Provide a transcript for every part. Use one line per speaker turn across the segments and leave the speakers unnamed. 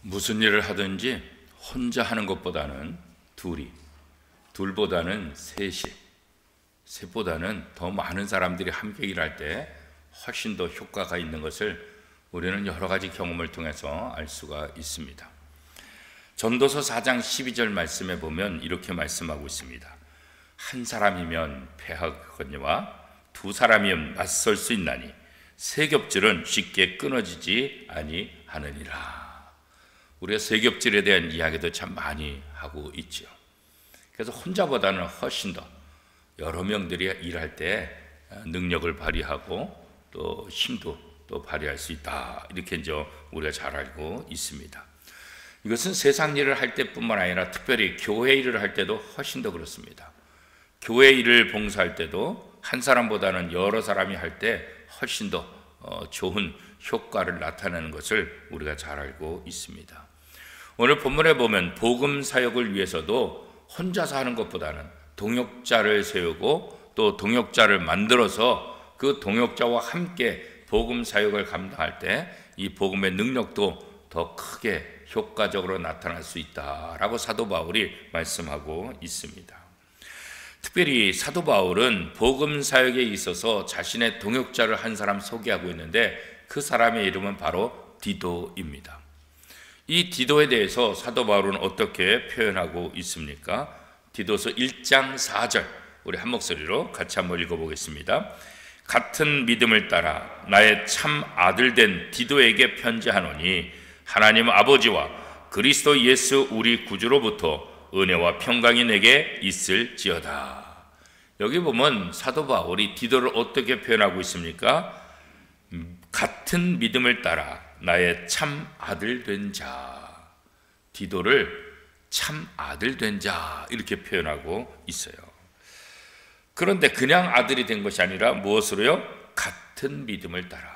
무슨 일을 하든지 혼자 하는 것보다는 둘보다는 셋보다는 더 많은 사람들이 함께 일할 때 훨씬 더 효과가 있는 것을 우리는 여러 가지 경험을 통해서 알 수가 있습니다. 전도서 4장 12절 말씀에 보면 이렇게 말씀하고 있습니다. 한 사람이면 패하거니와 두 사람이면 맞설 수 있나니 세 겹질은 쉽게 끊어지지 아니하느니라. 우리가 세 겹질에 대한 이야기도 참 많이 하고 있죠. 그래서 혼자보다는 훨씬 더 여러 명들이 일할 때 능력을 발휘하고 또 힘도 또 발휘할 수 있다. 이렇게 이제 우리가 잘 알고 있습니다. 이것은 세상 일을 할 때뿐만 아니라 특별히 교회 일을 할 때도 훨씬 더 그렇습니다. 교회 일을 봉사할 때도 한 사람보다는 여러 사람이 할 때 훨씬 더 좋은 효과를 나타내는 것을 우리가 잘 알고 있습니다. 오늘 본문에 보면 복음 사역을 위해서도 혼자서 하는 것보다는 동역자를 세우고 또 동역자를 만들어서 그 동역자와 함께 복음 사역을 감당할 때 이 복음의 능력도 더 크게 효과적으로 나타날 수 있다라고 사도 바울이 말씀하고 있습니다. 특별히 사도 바울은 복음 사역에 있어서 자신의 동역자를 한 사람 소개하고 있는데 그 사람의 이름은 바로 디도입니다. 이 디도에 대해서 사도 바울은 어떻게 표현하고 있습니까? 디도서 1장 4절 우리 한 목소리로 같이 한번 읽어보겠습니다. 같은 믿음을 따라 나의 참 아들 된 디도에게 편지하노니 하나님 아버지와 그리스도 예수 우리 구주로부터 은혜와 평강이 내게 있을지어다. 여기 보면 사도 바울이 디도를 어떻게 표현하고 있습니까? 같은 믿음을 따라 나의 참 아들 된 자, 디도를 참 아들 된 자 이렇게 표현하고 있어요. 그런데 그냥 아들이 된 것이 아니라 무엇으로요? 같은 믿음을 따라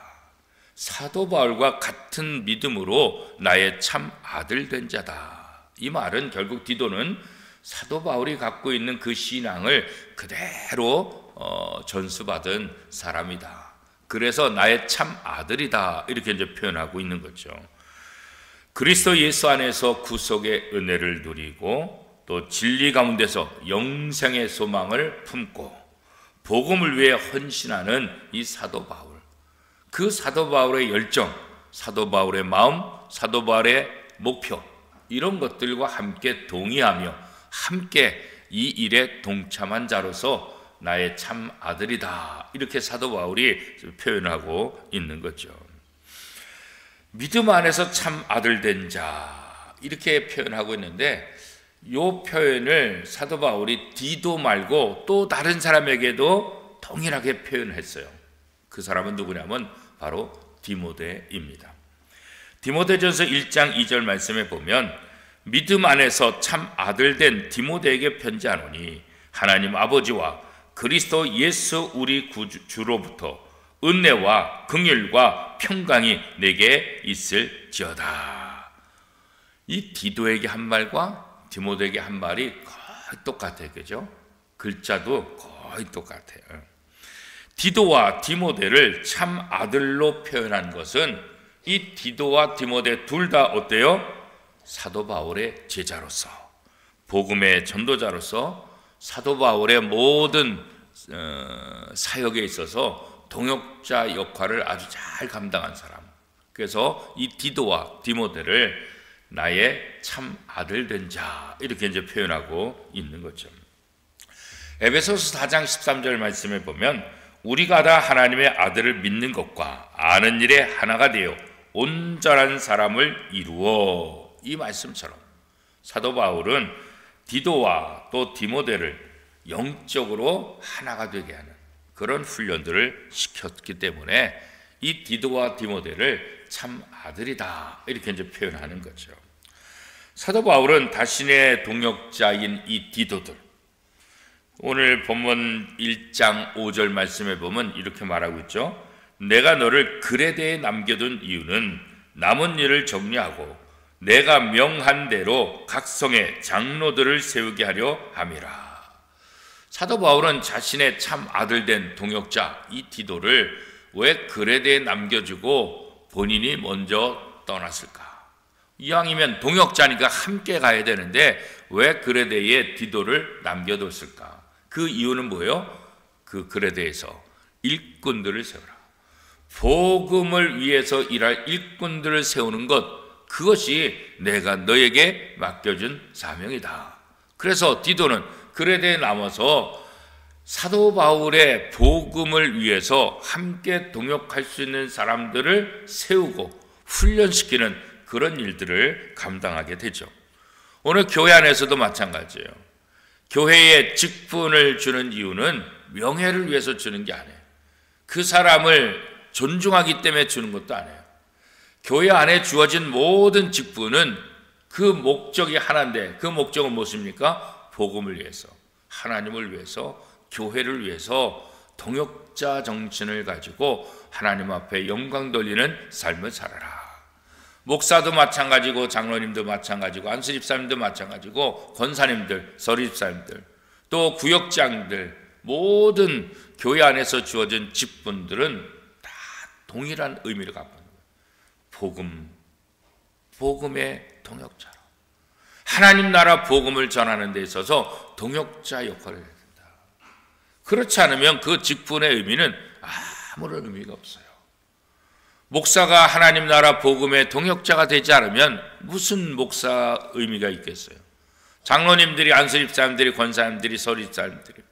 사도 바울과 같은 믿음으로 나의 참 아들 된 자다. 이 말은 결국 디도는 사도 바울이 갖고 있는 그 신앙을 그대로 전수받은 사람이다. 그래서 나의 참 아들이다 이렇게 이제 표현하고 있는 거죠. 그리스도 예수 안에서 구속의 은혜를 누리고 또 진리 가운데서 영생의 소망을 품고 복음을 위해 헌신하는 이 사도 바울, 그 사도 바울의 열정, 사도 바울의 마음, 사도 바울의 목표 이런 것들과 함께 동의하며 함께 이 일에 동참한 자로서 나의 참 아들이다 이렇게 사도 바울이 표현하고 있는 거죠. 믿음 안에서 참 아들 된 자 이렇게 표현하고 있는데 이 표현을 사도 바울이 디도 말고 또 다른 사람에게도 동일하게 표현했어요. 그 사람은 누구냐면 바로 디모데입니다. 디모데전서 1장 2절 말씀에 보면 믿음 안에서 참 아들 된 디모데에게 편지하노니 하나님 아버지와 그리스도 예수 우리 구주로부터 은혜와 긍휼과 평강이 내게 있을지어다. 이 디도에게 한 말과 디모데에게 한 말이 거의 똑같아요. 그죠? 글자도 거의 똑같아요. 디도와 디모데를 참 아들로 표현한 것은 이 디도와 디모데 둘 다 어때요? 사도 바울의 제자로서 복음의 전도자로서 사도 바울의 모든 사역에 있어서 동역자 역할을 아주 잘 감당한 사람. 그래서 이 디도와 디모데를 나의 참 아들 된 자 이렇게 이제 표현하고 있는 거죠. 에베소서 4장 13절 말씀에 보면 우리가 다 하나님의 아들을 믿는 것과 아는 일에 하나가 되어 온전한 사람을 이루어 이 말씀처럼 사도 바울은 디도와 또 디모데를 영적으로 하나가 되게 하는 그런 훈련들을 시켰기 때문에 이 디도와 디모데를 참 아들이다 이렇게 이제 표현하는 거죠. 사도 바울은 자신의 동역자인 이 디도들 오늘 본문 1장 5절 말씀에 보면 이렇게 말하고 있죠. 내가 너를 그레데에 남겨둔 이유는 남은 일을 정리하고 내가 명한 대로 각 성의 장로들을 세우게 하려 함이라. 사도 바울은 자신의 참 아들 된 동역자 이 디도를 왜 그레데에 남겨주고 본인이 먼저 떠났을까? 이왕이면 동역자니까 함께 가야 되는데 왜 그레데에 디도를 남겨뒀을까? 그 이유는 뭐예요? 그 그레데에서 일꾼들을 세우라. 복음을 위해서 일할 일꾼들을 세우는 것, 그것이 내가 너에게 맡겨준 사명이다. 그래서 디도는 그레데에 남아서 사도 바울의 복음을 위해서 함께 동역할 수 있는 사람들을 세우고 훈련시키는 그런 일들을 감당하게 되죠. 오늘 교회 안에서도 마찬가지예요. 교회에 직분을 주는 이유는 명예를 위해서 주는 게 아니에요. 그 사람을 존중하기 때문에 주는 것도 아니에요. 교회 안에 주어진 모든 직분은 그 목적이 하나인데, 그 목적은 무엇입니까? 복음을 위해서, 하나님을 위해서, 교회를 위해서 동역자 정신을 가지고 하나님 앞에 영광 돌리는 삶을 살아라. 목사도 마찬가지고, 장로님도 마찬가지고, 안수집사님도 마찬가지고, 권사님들, 서리집사님들, 또 구역장들, 모든 교회 안에서 주어진 직분들은 다 동일한 의미를 갖고 있는 거예요. 복음의 동역자로 하나님 나라 복음을 전하는 데 있어서 동역자 역할을 해야 된다. 그렇지 않으면 그 직분의 의미는 아무런 의미가 없어요. 목사가 하나님 나라 복음의 동역자가 되지 않으면 무슨 목사 의미가 있겠어요? 장로님들이, 안수집사님들이, 권사님들이, 서리집사님들이,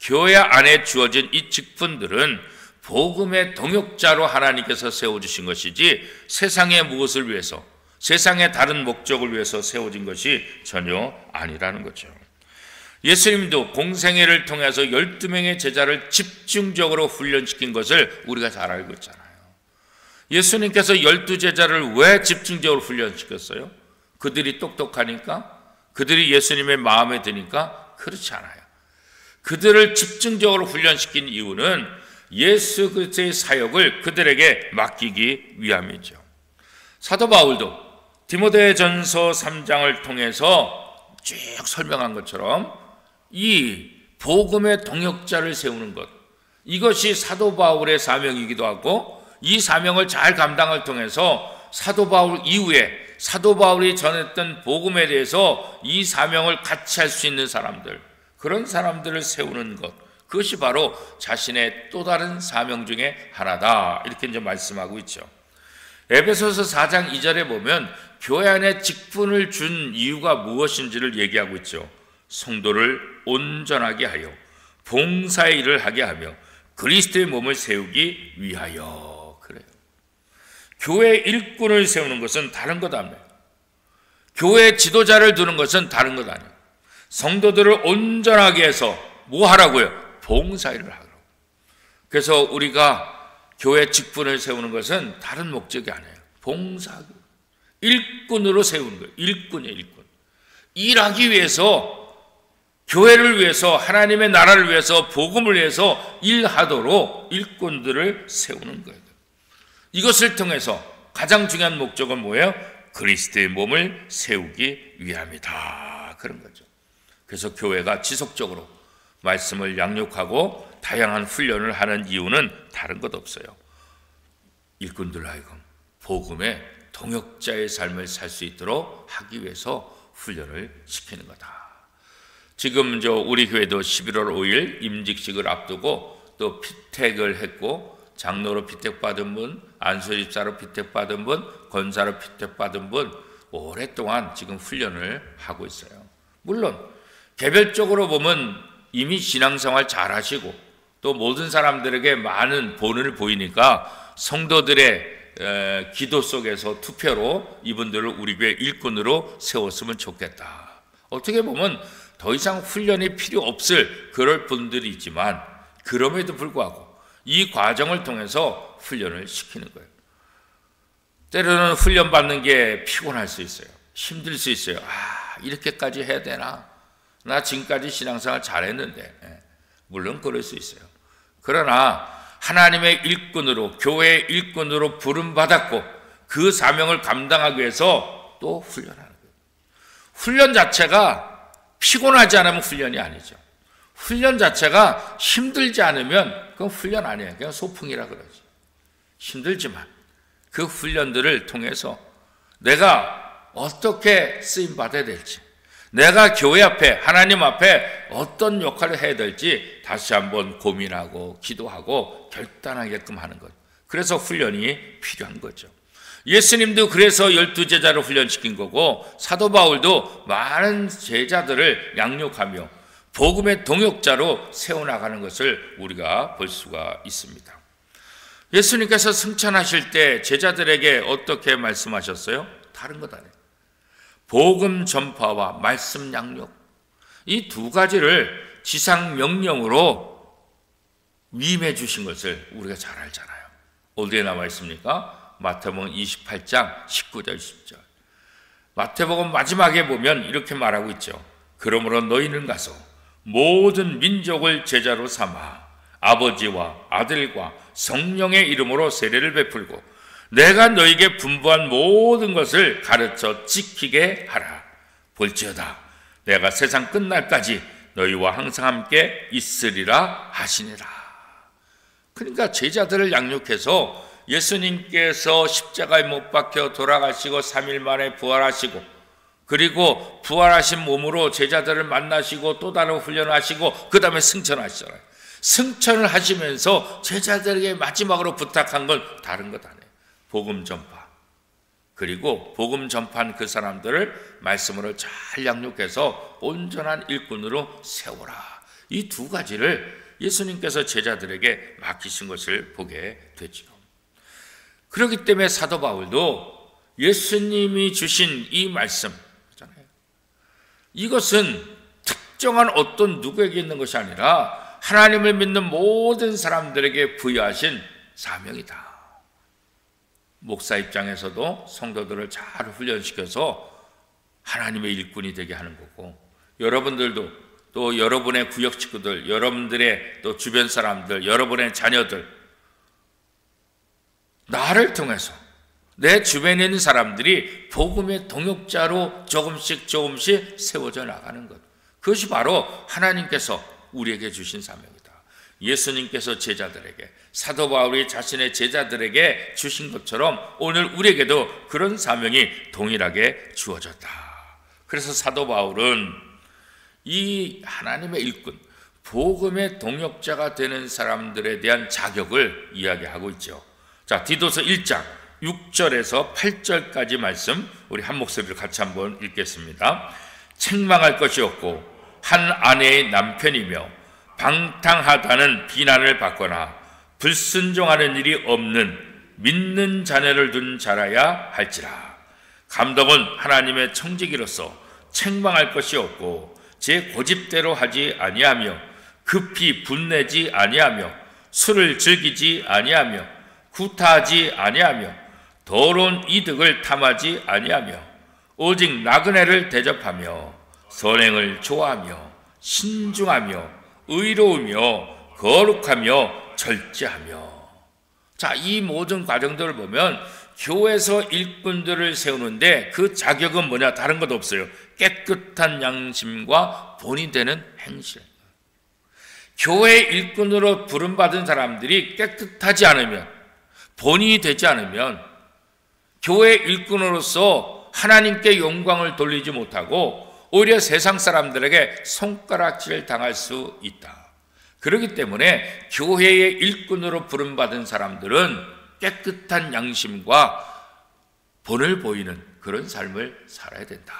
교회 안에 주어진 이 직분들은 복음의 동역자로 하나님께서 세워주신 것이지 세상의 무엇을 위해서, 세상의 다른 목적을 위해서 세워진 것이 전혀 아니라는 거죠. 예수님도 공생애를 통해서 12명의 제자를 집중적으로 훈련시킨 것을 우리가 잘 알고 있잖아요. 예수님께서 12제자를 왜 집중적으로 훈련시켰어요? 그들이 똑똑하니까? 그들이 예수님의 마음에 드니까? 그렇지 않아요. 그들을 집중적으로 훈련시킨 이유는 예수 그리스도의 사역을 그들에게 맡기기 위함이죠. 사도 바울도 디모데전서 3장을 통해서 쭉 설명한 것처럼 이 복음의 동역자를 세우는 것, 이것이 사도 바울의 사명이기도 하고, 이 사명을 잘 감당을 통해서 사도 바울 이후에 사도 바울이 전했던 복음에 대해서 이 사명을 같이 할 수 있는 사람들, 그런 사람들을 세우는 것, 그것이 바로 자신의 또 다른 사명 중에 하나다, 이렇게 이제 말씀하고 있죠. 에베소서 4장 2절에 보면 교회 안에 직분을 준 이유가 무엇인지를 얘기하고 있죠. 성도를 온전하게 하여 봉사의 일을 하게 하며 그리스도의 몸을 세우기 위하여. 그래요. 교회 일꾼을 세우는 것은 다른 것 아니에요. 교회 지도자를 두는 것은 다른 것 아니에요. 성도들을 온전하게 해서 뭐 하라고요? 봉사일을 하라고. 그래서 우리가 교회 직분을 세우는 것은 다른 목적이 아니에요. 봉사하기, 일꾼으로 세우는 거예요. 일꾼이에요, 일꾼. 일하기 위해서, 교회를 위해서, 하나님의 나라를 위해서, 복음을 위해서 일하도록 일꾼들을 세우는 거예요. 이것을 통해서 가장 중요한 목적은 뭐예요? 그리스도의 몸을 세우기 위함이다, 그런 거죠. 그래서 교회가 지속적으로 말씀을 양육하고 다양한 훈련을 하는 이유는 다른 것 없어요. 일꾼들 하여금 복음의 동역자의 삶을 살 수 있도록 하기 위해서 훈련을 시키는 거다. 지금 우리 교회도 11월 5일 임직식을 앞두고 또 피택을 했고, 장로로 피택받은 분, 안수집사로 피택받은 분, 권사로 피택받은 분, 오랫동안 지금 훈련을 하고 있어요. 물론 개별적으로 보면 이미 신앙생활 잘 하시고 또 모든 사람들에게 많은 본을 보이니까 성도들의 기도 속에서 투표로 이분들을 우리 교회 일꾼으로 세웠으면 좋겠다. 어떻게 보면 더 이상 훈련이 필요 없을 그럴 분들이 있지만, 그럼에도 불구하고 이 과정을 통해서 훈련을 시키는 거예요. 때로는 훈련 받는 게 피곤할 수 있어요. 힘들 수 있어요. 이렇게까지 해야 되나? 나 지금까지 신앙생활 잘했는데. 물론 그럴 수 있어요. 그러나 하나님의 일꾼으로, 교회의 일꾼으로 부름받았고 그 사명을 감당하기 위해서 또 훈련하는 거예요. 훈련 자체가 피곤하지 않으면 훈련이 아니죠. 훈련 자체가 힘들지 않으면 그건 훈련 아니에요. 그냥 소풍이라 그러지. 힘들지만 그 훈련들을 통해서 내가 어떻게 쓰임받아야 될지, 내가 교회 앞에, 하나님 앞에 어떤 역할을 해야 될지 다시 한번 고민하고 기도하고 결단하게끔 하는 것. 그래서 훈련이 필요한 거죠. 예수님도 그래서 12제자를 훈련시킨 거고, 사도 바울도 많은 제자들을 양육하며 복음의 동역자로 세워나가는 것을 우리가 볼 수가 있습니다. 예수님께서 승천하실 때 제자들에게 어떻게 말씀하셨어요? 다른 것 아니에요. 복음 전파와 말씀 양육, 이 두 가지를 지상 명령으로 위임해 주신 것을 우리가 잘 알잖아요. 어디에 나와 있습니까? 마태복음 28장 19절 20절. 마태복음 마지막에 보면 이렇게 말하고 있죠. 그러므로 너희는 가서 모든 민족을 제자로 삼아 아버지와 아들과 성령의 이름으로 세례를 베풀고 내가 너희에게 분부한 모든 것을 가르쳐 지키게 하라. 볼지어다 내가 세상 끝날까지 너희와 항상 함께 있으리라 하시니라. 그러니까 제자들을 양육해서 예수님께서 십자가에 못 박혀 돌아가시고 3일 만에 부활하시고, 그리고 부활하신 몸으로 제자들을 만나시고 또 다른 훈련을 하시고 그 다음에 승천하시잖아요. 승천을 하시면서 제자들에게 마지막으로 부탁한 건 다른 것 아니에요. 복음 전파. 그리고 복음 전파한 그 사람들을 말씀으로 잘 양육해서 온전한 일꾼으로 세워라. 이 두 가지를 예수님께서 제자들에게 맡기신 것을 보게 되죠. 그렇기 때문에 사도 바울도 예수님이 주신 이 말씀, 이것은 특정한 어떤 누구에게 있는 것이 아니라 하나님을 믿는 모든 사람들에게 부여하신 사명이다. 목사 입장에서도 성도들을 잘 훈련시켜서 하나님의 일꾼이 되게 하는 거고, 여러분들도 또 여러분의 구역 식구들, 여러분들의 또 주변 사람들, 여러분의 자녀들, 나를 통해서 내 주변에 있는 사람들이 복음의 동역자로 조금씩 세워져 나가는 것. 그것이 바로 하나님께서 우리에게 주신 사명이다. 예수님께서 제자들에게, 사도 바울이 자신의 제자들에게 주신 것처럼 오늘 우리에게도 그런 사명이 동일하게 주어졌다. 그래서 사도 바울은 이 하나님의 일꾼, 복음의 동역자가 되는 사람들에 대한 자격을 이야기하고 있죠. 자, 디도서 1장 6절에서 8절까지 말씀 우리 한 목소리로 같이 한번 읽겠습니다. 책망할 것이 없고 한 아내의 남편이며 방탕하다는 비난을 받거나 불순종하는 일이 없는 믿는 자녀를 둔 자라야 할지라. 감독은 하나님의 청지기로서 책망할 것이 없고 제 고집대로 하지 아니하며 급히 분내지 아니하며 술을 즐기지 아니하며 구타하지 아니하며 더러운 이득을 탐하지 아니하며 오직 나그네를 대접하며 선행을 좋아하며 신중하며 의로우며 거룩하며 절제하며. 자, 이 모든 과정들을 보면 교회에서 일꾼들을 세우는데 그 자격은 뭐냐? 다른 것 없어요. 깨끗한 양심과 본이 되는 행실. 교회 일꾼으로 부름받은 사람들이 깨끗하지 않으면, 본인이 되지 않으면 교회 일꾼으로서 하나님께 영광을 돌리지 못하고 오히려 세상 사람들에게 손가락질을 당할 수 있다. 그렇기 때문에 교회의 일꾼으로 부름받은 사람들은 깨끗한 양심과 본을 보이는 그런 삶을 살아야 된다.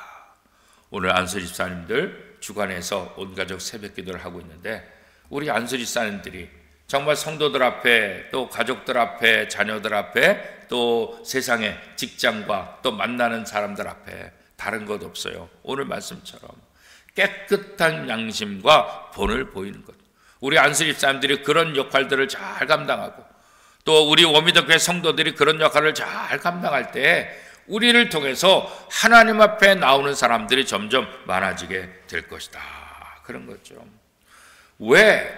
오늘 안수 집사님들 주간에서 온 가족 새벽 기도를 하고 있는데, 우리 안수 집사님들이 정말 성도들 앞에, 또 가족들 앞에, 자녀들 앞에, 또 세상의 직장과 또 만나는 사람들 앞에 다른 것 없어요. 오늘 말씀처럼 깨끗한 양심과 본을 보이는 것. 우리 안수 집사님들이 그런 역할들을 잘 감당하고, 또 우리 워미덕교회 성도들이 그런 역할을 잘 감당할 때 우리를 통해서 하나님 앞에 나오는 사람들이 점점 많아지게 될 것이다. 그런 거죠. 왜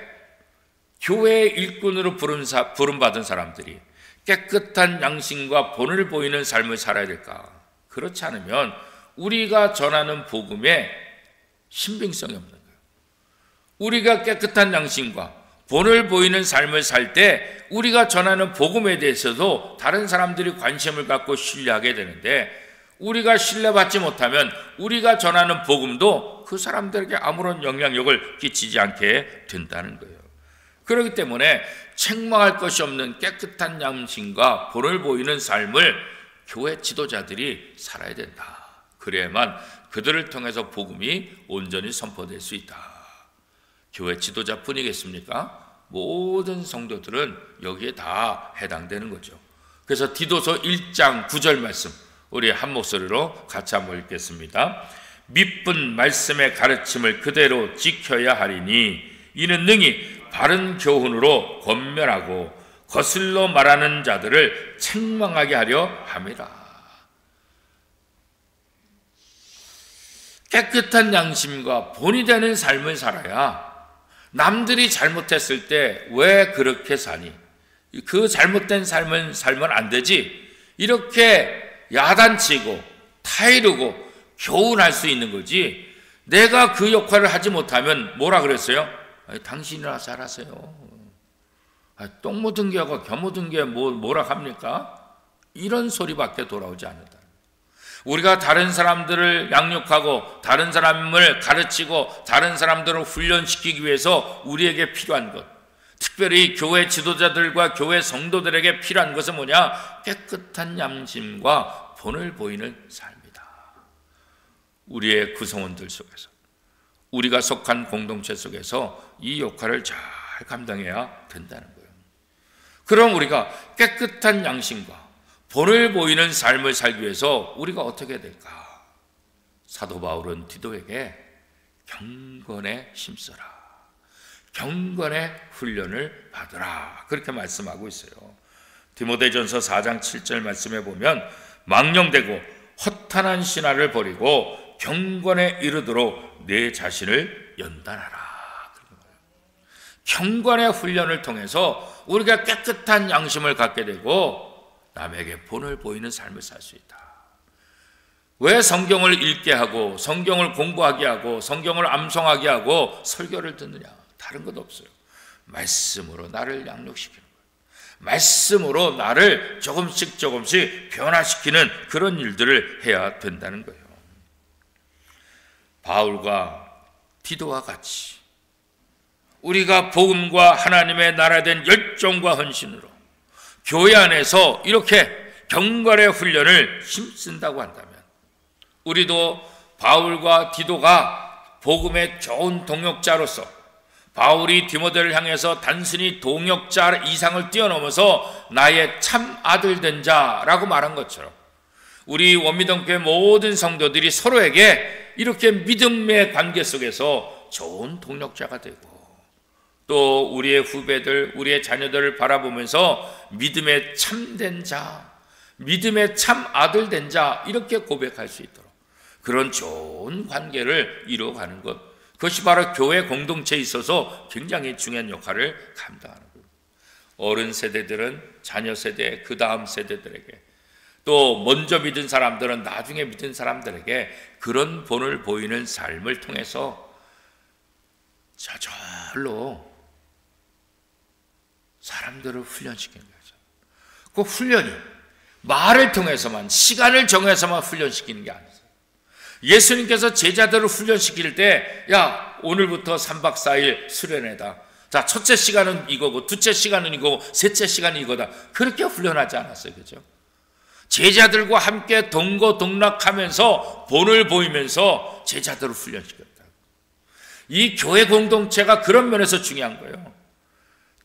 교회의 일꾼으로 부름받은 사람들이 깨끗한 양심과 본을 보이는 삶을 살아야 될까? 그렇지 않으면 우리가 전하는 복음에 신빙성이 없는 거예요. 우리가 깨끗한 양심과 본을 보이는 삶을 살 때 우리가 전하는 복음에 대해서도 다른 사람들이 관심을 갖고 신뢰하게 되는데, 우리가 신뢰받지 못하면 우리가 전하는 복음도 그 사람들에게 아무런 영향력을 끼치지 않게 된다는 거예요. 그렇기 때문에 책망할 것이 없는 깨끗한 양심과 본을 보이는 삶을 교회 지도자들이 살아야 된다. 그래야만 그들을 통해서 복음이 온전히 선포될 수 있다. 교회 지도자뿐이겠습니까? 모든 성도들은 여기에 다 해당되는 거죠. 그래서 디도서 1장 9절 말씀 우리 한 목소리로 같이 한번 읽겠습니다. 믿은 말씀의 가르침을 그대로 지켜야 하리니 이는 능히 바른 교훈으로 권면하고 거슬러 말하는 자들을 책망하게 하려 함이라. 깨끗한 양심과 본이 되는 삶을 살아야 남들이 잘못했을 때 왜 그렇게 사니? 그 잘못된 삶은 살면 안 되지. 이렇게 야단치고 타이르고 교훈할 수 있는 거지. 내가 그 역할을 하지 못하면 뭐라 그랬어요? 당신이나 잘하세요. 똥 묻은 개하고 겨 묻은 개 뭐라 합니까? 이런 소리밖에 돌아오지 않는다. 우리가 다른 사람들을 양육하고 다른 사람을 가르치고 다른 사람들을 훈련시키기 위해서 우리에게 필요한 것, 특별히 교회 지도자들과 교회 성도들에게 필요한 것은 뭐냐? 깨끗한 양심과 본을 보이는 삶이다. 우리의 구성원들 속에서, 우리가 속한 공동체 속에서 이 역할을 잘 감당해야 된다는 거예요. 그럼 우리가 깨끗한 양심과 본을 보이는 삶을 살기 위해서 우리가 어떻게 해야 될까? 사도 바울은 디도에게 경건에 힘써라, 경건의 훈련을 받으라, 그렇게 말씀하고 있어요. 디모데전서 4장 7절 말씀에 보면 망령되고 허탄한 신화를 버리고 경건에 이르도록 내 자신을 연단하라. 경건의 훈련을 통해서 우리가 깨끗한 양심을 갖게 되고 남에게 본을 보이는 삶을 살 수 있다. 왜 성경을 읽게 하고 성경을 공부하게 하고 성경을 암송하게 하고 설교를 듣느냐? 다른 것 없어요. 말씀으로 나를 양육시키는 거예요. 말씀으로 나를 조금씩 변화시키는 그런 일들을 해야 된다는 거예요. 바울과 디도와 같이 우리가 복음과 하나님의 나라에 대한 열정과 헌신으로 교회 안에서 이렇게 경건의 훈련을 힘쓴다고 한다면 우리도 바울과 디도가 복음의 좋은 동역자로서 바울이 디모데를 향해서 단순히 동역자 이상을 뛰어넘어서 나의 참 아들 된 자라고 말한 것처럼 우리 원미동교회 모든 성도들이 서로에게 이렇게 믿음의 관계 속에서 좋은 동역자가 되고 또 우리의 후배들, 우리의 자녀들을 바라보면서 믿음의 참된 자, 믿음의 참 아들 된 자 이렇게 고백할 수 있도록 그런 좋은 관계를 이루어가는 것, 그것이 바로 교회 공동체에 있어서 굉장히 중요한 역할을 감당하는 거예요. 어른 세대들은 자녀 세대, 그 다음 세대들에게 또 먼저 믿은 사람들은 나중에 믿은 사람들에게 그런 본을 보이는 삶을 통해서 저절로 사람들을 훈련시키는 거죠. 그 훈련이 말을 통해서만, 시간을 정해서만 훈련시키는 게 아니에요. 예수님께서 제자들을 훈련시킬 때, 야, 오늘부터 3박 4일 수련회다. 자, 첫째 시간은 이거고, 둘째 시간은 이거고, 셋째 시간은 이거다. 그렇게 훈련하지 않았어요. 그죠? 제자들과 함께 동고동락하면서 본을 보이면서 제자들을 훈련시켰다. 이 교회 공동체가 그런 면에서 중요한 거예요.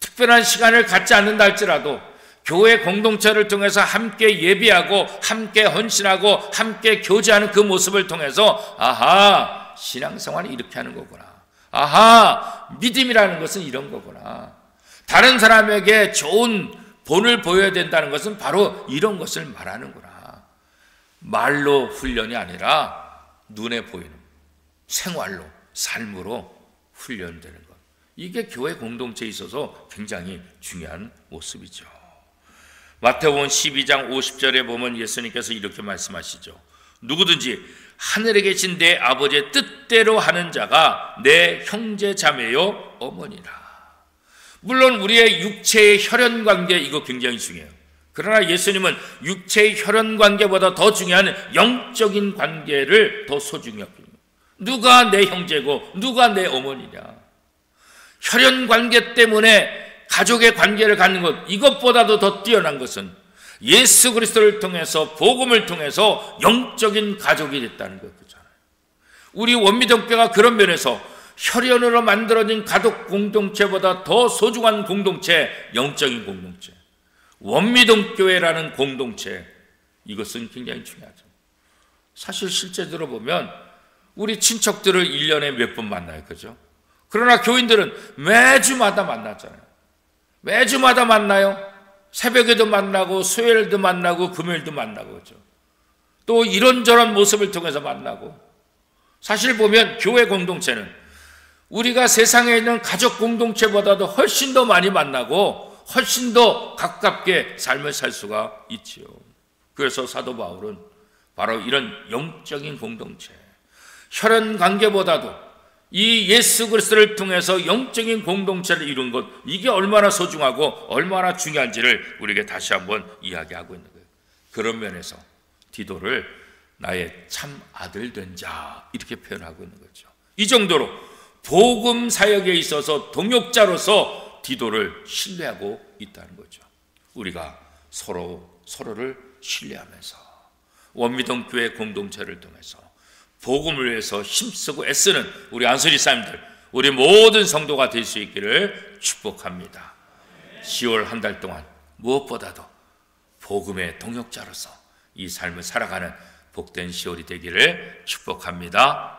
특별한 시간을 갖지 않는다 할지라도 교회 공동체를 통해서 함께 예배하고 함께 헌신하고 함께 교제하는 그 모습을 통해서 아하, 신앙생활이 이렇게 하는 거구나. 아하, 믿음이라는 것은 이런 거구나. 다른 사람에게 좋은 본을 보여야 된다는 것은 바로 이런 것을 말하는구나. 말로 훈련이 아니라 눈에 보이는 생활로, 삶으로 훈련되는 것. 이게 교회 공동체에 있어서 굉장히 중요한 모습이죠. 마태복음 12장 50절에 보면 예수님께서 이렇게 말씀하시죠. 누구든지 하늘에 계신 내 아버지의 뜻대로 하는 자가 내 형제 자매요 어머니라. 물론 우리의 육체의 혈연 관계 이거 굉장히 중요해요. 그러나 예수님은 육체의 혈연 관계보다 더 중요한 영적인 관계를 더 소중히 여깁니다. 누가 내 형제고 누가 내 어머니냐. 혈연 관계 때문에 가족의 관계를 갖는 것, 이것보다도 더 뛰어난 것은 예수 그리스도를 통해서, 복음을 통해서 영적인 가족이 됐다는 거잖아요. 우리 원미동교가 그런 면에서 혈연으로 만들어진 가족 공동체보다 더 소중한 공동체, 영적인 공동체, 원미동교회라는 공동체, 이것은 굉장히 중요하죠. 사실 실제적으로 보면 우리 친척들을 1년에 몇 번 만나요, 그죠? 그러나 교인들은 매주마다 만났잖아요. 매주마다 만나요. 새벽에도 만나고 수요일도 만나고 금요일도 만나고, 그렇죠? 또 이런저런 모습을 통해서 만나고. 사실 보면 교회 공동체는 우리가 세상에 있는 가족 공동체보다도 훨씬 더 많이 만나고 훨씬 더 가깝게 삶을 살 수가 있지요. 그래서 사도 바울은 바로 이런 영적인 공동체, 혈연 관계보다도 이 예수 그리스도를 통해서 영적인 공동체를 이룬 것, 이게 얼마나 소중하고 얼마나 중요한지를 우리에게 다시 한번 이야기하고 있는 거예요. 그런 면에서 디도를 나의 참 아들 된 자, 이렇게 표현하고 있는 거죠. 이 정도로 복음 사역에 있어서 동역자로서 디도를 신뢰하고 있다는 거죠. 우리가 서로를 신뢰하면서 원미동 교회 공동체를 통해서 복음을 위해서 힘쓰고 애쓰는 우리 안수리 사람들, 우리 모든 성도가 될 수 있기를 축복합니다. 10월 한 달 동안 무엇보다도 복음의 동역자로서 이 삶을 살아가는 복된 10월이 되기를 축복합니다.